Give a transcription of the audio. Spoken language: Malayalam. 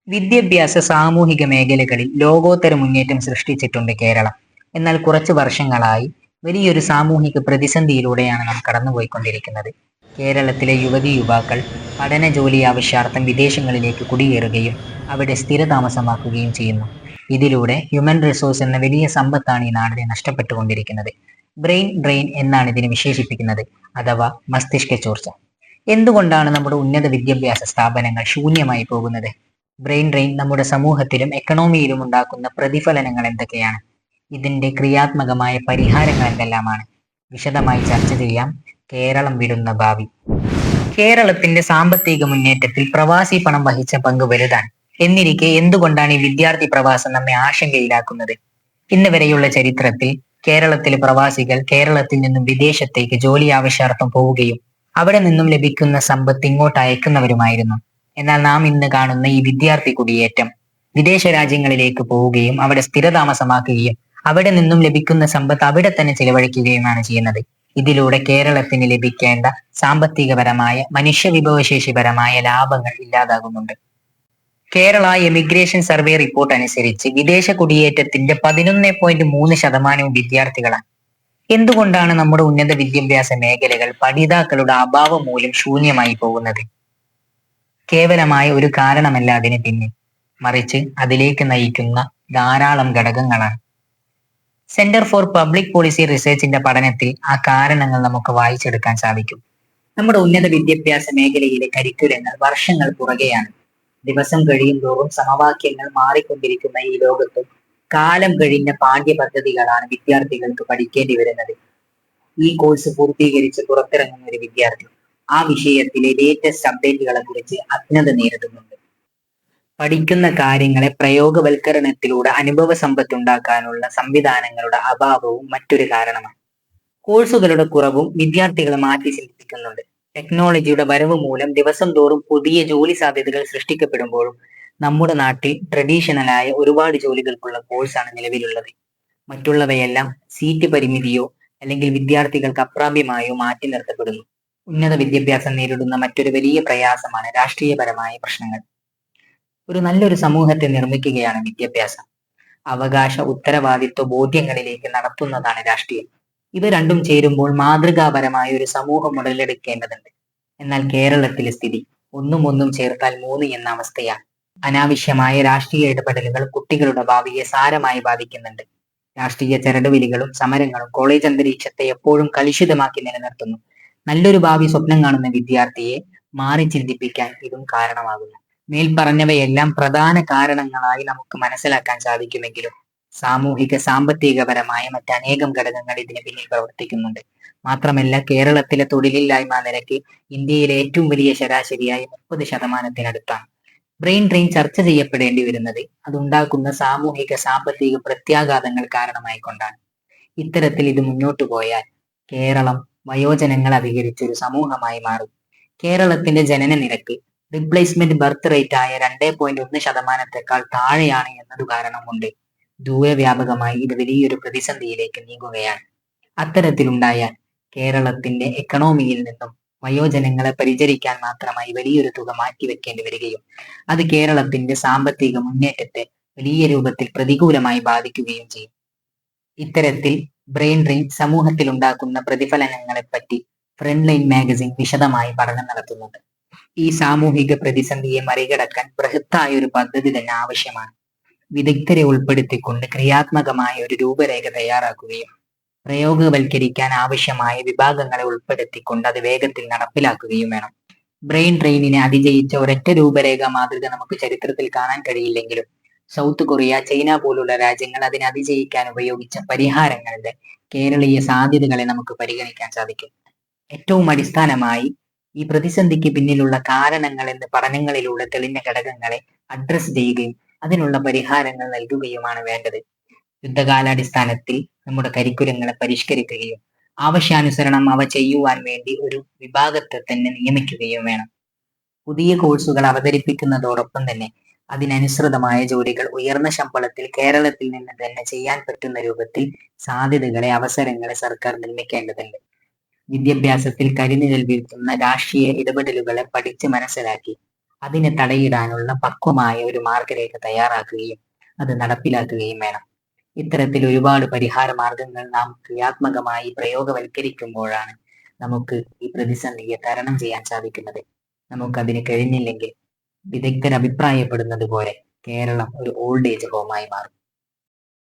വിദ്യാഭ്യാസ സാമൂഹിക മേഖലകളിൽ ലോകോത്തര മുന്നേറ്റം സൃഷ്ടിച്ചിട്ടുണ്ട് കേരളം. എന്നാൽ കുറച്ച് വർഷങ്ങളായി വലിയൊരു സാമൂഹിക പ്രതിസന്ധിയിലൂടെയാണ് നാം കടന്നുപോയിക്കൊണ്ടിരിക്കുന്നത്. കേരളത്തിലെ യുവതി യുവാക്കൾ പഠന ജോലി ആവശ്യാർത്ഥം വിദേശങ്ങളിലേക്ക് കുടിയേറുകയും അവിടെ സ്ഥിരതാമസമാക്കുകയും ചെയ്യുന്നു. ഇതിലൂടെ ഹ്യൂമൻ റിസോഴ്സ് എന്ന വലിയ സമ്പത്താണ് ഈ നാടിനെ നഷ്ടപ്പെട്ടുകൊണ്ടിരിക്കുന്നത്. ബ്രെയിൻ ഡ്രെയിൻ എന്നാണ് ഇതിനെ വിശേഷിപ്പിക്കുന്നത്, അഥവാ മസ്തിഷ്ക ചോർച്ച. എന്തുകൊണ്ടാണ് നമ്മുടെ ഉന്നത വിദ്യാഭ്യാസ സ്ഥാപനങ്ങൾ ശൂന്യമായി പോകുന്നത്? ബ്രെയിൻ ഡ്രെയിൻ നമ്മുടെ സമൂഹത്തിലും എക്കണോമിയിലും ഉണ്ടാക്കുന്ന പ്രതിഫലനങ്ങൾ എന്തൊക്കെയാണ്? ഇതിന്റെ ക്രിയാത്മകമായ പരിഹാരങ്ങൾ എന്തെല്ലാമാണ്? വിശദമായി ചർച്ച ചെയ്യാം. കേരളം വിടുന്ന ഭാവി. കേരളത്തിന്റെ സാമ്പത്തിക മുന്നേറ്റത്തിൽ പ്രവാസി പണം വഹിച്ച പങ്ക് വലുതാണ്. എന്നിരിക്കെ എന്തുകൊണ്ടാണ് ഈ വിദ്യാർത്ഥി പ്രവാസം നമ്മെ ആശങ്കയിലാക്കുന്നത്? ഇന്ന് വരെയുള്ള ചരിത്രത്തിൽ കേരളത്തിലെ പ്രവാസികൾ കേരളത്തിൽ നിന്നും വിദേശത്തേക്ക് ജോലി ആവശ്യാർത്ഥം പോവുകയും അവിടെ നിന്നും ലഭിക്കുന്ന സമ്പത്ത് ഇങ്ങോട്ട് അയക്കുന്നവരുമായിരുന്നു. എന്നാൽ നാം ഇന്ന് കാണുന്ന ഈ വിദ്യാർത്ഥി കുടിയേറ്റം വിദേശ രാജ്യങ്ങളിലേക്ക് പോവുകയും അവിടെ സ്ഥിരതാമസമാക്കുകയും അവിടെ നിന്നും ലഭിക്കുന്ന സമ്പത്ത് അവിടെ തന്നെ ചിലവഴിക്കുകയുമാണ് ചെയ്യുന്നത്. ഇതിലൂടെ കേരളത്തിന് ലഭിക്കേണ്ട സാമ്പത്തികപരമായ മനുഷ്യവിഭവശേഷിപരമായ ലാഭങ്ങൾ ഇല്ലാതാകുന്നുണ്ട്. കേരള എമിഗ്രേഷൻ സർവേ റിപ്പോർട്ട് അനുസരിച്ച് വിദേശ കുടിയേറ്റത്തിന്റെ 11.3% വിദ്യാർത്ഥികളാണ്. എന്തുകൊണ്ടാണ് നമ്മുടെ ഉന്നത വിദ്യാഭ്യാസ മേഖലകൾ പഠിതാക്കളുടെ അഭാവം മൂലം ശൂന്യമായി പോകുന്നത്? കേവലമായ ഒരു കാരണമല്ല അതിന് പിന്നിൽ, മറിച്ച് അതിലേക്ക് നയിക്കുന്ന ധാരാളം ഘടകങ്ങളാണ്. സെന്റർ ഫോർ പബ്ലിക് പോളിസി റിസർച്ചിന്റെ പഠനത്തിൽ ആ കാരണങ്ങൾ നമുക്ക് വായിച്ചെടുക്കാൻ സാധിക്കും. നമ്മുടെ ഉന്നത വിദ്യാഭ്യാസ മേഖലയിലെ കരിക്കുലങ്ങൾ വർഷങ്ങൾ പുറകെയാണ്. ദിവസം കഴിയുന്തോറും സമവാക്യങ്ങൾ മാറിക്കൊണ്ടിരിക്കുന്ന ഈ ലോകത്തും കാലം കഴിഞ്ഞ പാഠ്യപദ്ധതികളാണ് വിദ്യാർത്ഥികൾക്ക് പഠിക്കേണ്ടി വരുന്നത്. ഈ കോഴ്സ് പൂർത്തീകരിച്ച് പുറത്തിറങ്ങുന്ന ഒരു വിദ്യാർത്ഥി ആ വിഷയത്തിലെ ലേറ്റസ്റ്റ് അപ്ഡേറ്റുകളെ കുറിച്ച് അജ്ഞത നേരിടുന്നുണ്ട്. പഠിക്കുന്ന കാര്യങ്ങളെ പ്രയോഗവൽക്കരണത്തിലൂടെ അനുഭവ സമ്പത്ത് ഉണ്ടാക്കാനുള്ള സംവിധാനങ്ങളുടെ അഭാവവും മറ്റൊരു കാരണമാണ്. കോഴ്സുകളുടെ കുറവും വിദ്യാർത്ഥികളെ മാറ്റി ചിന്തിപ്പിക്കുന്നുണ്ട്. ടെക്നോളജിയുടെ വരവ് മൂലം ദിവസം തോറും പുതിയ ജോലി സാധ്യതകൾ സൃഷ്ടിക്കപ്പെടുമ്പോഴും നമ്മുടെ നാട്ടിൽ ട്രഡീഷണലായ ഒരുപാട് ജോലികൾക്കുള്ള കോഴ്സാണ് നിലവിലുള്ളത്. മറ്റുള്ളവയെല്ലാം സീറ്റ് പരിമിതിയോ അല്ലെങ്കിൽ വിദ്യാർത്ഥികൾക്ക് അപ്രാപ്യമായോ മാറ്റി നിർത്തപ്പെടുന്നു. ഉന്നത വിദ്യാഭ്യാസം നേരിടുന്ന മറ്റൊരു വലിയ പ്രയാസമാണ് രാഷ്ട്രീയപരമായ പ്രശ്നങ്ങൾ. ഒരു നല്ലൊരു സമൂഹത്തെ നിർമ്മിക്കുകയാണ് വിദ്യാഭ്യാസം. അവകാശ ഉത്തരവാദിത്വ ബോധ്യങ്ങളിലേക്ക് നടത്തുന്നതാണ് രാഷ്ട്രീയം. ഇവ രണ്ടും ചേരുമ്പോൾ മാതൃകാപരമായ ഒരു സമൂഹം ഉടലെടുക്കേണ്ടതുണ്ട്. എന്നാൽ കേരളത്തിലെ സ്ഥിതി ഒന്നും ചേർത്താൽ 3 എന്ന അവസ്ഥയാണ്. അനാവശ്യമായ രാഷ്ട്രീയ ഇടപെടലുകൾ കുട്ടികളുടെ ഭാവിയെ സാരമായി ബാധിക്കുന്നുണ്ട്. രാഷ്ട്രീയ ചരടുവലികളും സമരങ്ങളും കോളേജ് അന്തരീക്ഷത്തെ എപ്പോഴും കലുഷിതമാക്കി നിലനിർത്തുന്നു. നല്ലൊരു ഭാവി സ്വപ്നം കാണുന്ന വിദ്യാർത്ഥിയെ മാറി ചിന്തിപ്പിക്കാൻ ഇതും കാരണമാകുന്നു. മേൽപ്പറഞ്ഞവയെല്ലാം പ്രധാന കാരണങ്ങളായി നമുക്ക് മനസ്സിലാക്കാൻ സാധിക്കുമെങ്കിലും സാമൂഹിക സാമ്പത്തികപരമായ മറ്റനേകം ഘടകങ്ങൾ ഇതിന് പിന്നിൽ പ്രവർത്തിക്കുന്നുണ്ട്. മാത്രമല്ല, കേരളത്തിലെ തൊഴിലില്ലായ്മ നിരക്ക് ഇന്ത്യയിലെ ഏറ്റവും വലിയ ശരാശരിയായ 30%-നടുത്താണ്. ബ്രെയിൻ ഡ്രെയിൻ ചർച്ച ചെയ്യപ്പെടേണ്ടി വരുന്നത് അതുണ്ടാക്കുന്ന സാമൂഹിക സാമ്പത്തിക പ്രത്യാഘാതങ്ങൾ കാരണമായിക്കൊണ്ടാണ്. ഇത്തരത്തിൽ ഇത് മുന്നോട്ടു പോയാൽ കേരളം വയോജനങ്ങൾ അധികരിച്ച ഒരു സമൂഹമായി മാറും. കേരളത്തിന്റെ ജനന നിരക്ക് റിപ്ലേസ്മെന്റ് ബർത്ത് റേറ്റ് ആയ 2.1%-ത്തേക്കാൾ താഴെയാണ് എന്നതു കാരണം കൊണ്ട് ദൂരവ്യാപകമായി ഇത് വലിയൊരു പ്രതിസന്ധിയിലേക്ക് നീങ്ങുകയാണ്. അത്തരത്തിലുണ്ടായാൽ കേരളത്തിന്റെ എക്കണോമിയിൽ നിന്നും വയോജനങ്ങളെ പരിചരിക്കാൻ മാത്രമായി വലിയൊരു തുക മാറ്റിവെക്കേണ്ടി വരികയും അത് കേരളത്തിന്റെ സാമ്പത്തിക മുന്നേറ്റത്തെ വലിയ രൂപത്തിൽ പ്രതികൂലമായി ബാധിക്കുകയും ചെയ്യും. ഇത്തരത്തിൽ ബ്രെയിൻ ഡ്രെയിൻ സമൂഹത്തിൽ ഉണ്ടാക്കുന്ന പ്രതിഫലനങ്ങളെപ്പറ്റി ഫ്രണ്ട് ലൈൻ മാഗസിൻ വിശദമായി പഠനം നടത്തുന്നുണ്ട്. ഈ സാമൂഹിക പ്രതിസന്ധിയെ മറികടക്കാൻ ബൃഹത്തായ ഒരു പദ്ധതി തന്നെ ആവശ്യമാണ്. വിദഗ്ധരെ ഉൾപ്പെടുത്തിക്കൊണ്ട് ക്രിയാത്മകമായ ഒരു രൂപരേഖ തയ്യാറാക്കുകയും പ്രയോഗവൽക്കരിക്കാൻ ആവശ്യമായ വിഭാഗങ്ങളെ ഉൾപ്പെടുത്തിക്കൊണ്ട് അത് വേഗത്തിൽ നടപ്പിലാക്കുകയും വേണം. ബ്രെയിൻ ഡ്രെയിനിനെ അതിജയിച്ച ഒരൊറ്റ രൂപരേഖ മാതൃക നമുക്ക് ചരിത്രത്തിൽ കാണാൻ കഴിയില്ലെങ്കിലും സൗത്ത് കൊറിയ, ചൈന പോലുള്ള രാജ്യങ്ങൾ അതിനെ അതിജയിക്കാൻ ഉപയോഗിച്ച പരിഹാരങ്ങളുടെ കേരളീയ സാധ്യതകളെ നമുക്ക് പരിഗണിക്കാൻ സാധിക്കും. ഏറ്റവും അടിസ്ഥാനമായി ഈ പ്രതിസന്ധിക്ക് പിന്നിലുള്ള കാരണങ്ങൾ എന്ന് പഠനങ്ങളിലൂടെ തെളിഞ്ഞ ഘടകങ്ങളെ അഡ്രസ് ചെയ്യുകയും അതിനുള്ള പരിഹാരങ്ങൾ നൽകുകയുമാണ് വേണ്ടത്. യുദ്ധകാലാടിസ്ഥാനത്തിൽ നമ്മുടെ കരിക്കുലങ്ങളെ പരിഷ്കരിക്കുകയും ആവശ്യാനുസരണം അവ ചെയ്യുവാൻ വേണ്ടി ഒരു വിഭാഗത്തെ തന്നെ നിയമിക്കുകയും വേണം. പുതിയ കോഴ്സുകൾ അവതരിപ്പിക്കുന്നതോടൊപ്പം തന്നെ അതിനനുസൃതമായ ജോലികൾ ഉയർന്ന ശമ്പളത്തിൽ കേരളത്തിൽ നിന്ന് തന്നെ ചെയ്യാൻ പറ്റുന്ന രൂപത്തിൽ സാധ്യതകളെ, അവസരങ്ങളെ സർക്കാർ നിർമ്മിക്കേണ്ടതുണ്ട്. വിദ്യാഭ്യാസത്തിൽ കരിനിഴൽ വീഴ്ത്തുന്ന രാഷ്ട്രീയ ഇടപെടലുകളെ പഠിച്ച് മനസ്സിലാക്കി അതിനെ തടയിടാനുള്ള പക്വമായ ഒരു മാർഗരേഖ തയ്യാറാക്കുകയും അത് നടപ്പിലാക്കുകയും വേണം. ഇത്തരത്തിൽ ഒരുപാട് പരിഹാര മാർഗങ്ങൾ നാം ക്രിയാത്മകമായി പ്രയോഗവൽക്കരിക്കുമ്പോഴാണ് നമുക്ക് ഈ പ്രതിസന്ധിയെ തരണം ചെയ്യാൻ സാധിക്കുന്നത്. നമുക്കതിന് കഴിഞ്ഞില്ലെങ്കിൽ വിദഗ്ധർ അഭിപ്രായപ്പെടുന്നത് പോലെ കേരളം ഒരു ഓൾഡ് ഏജ് ഹോമായി മാറും.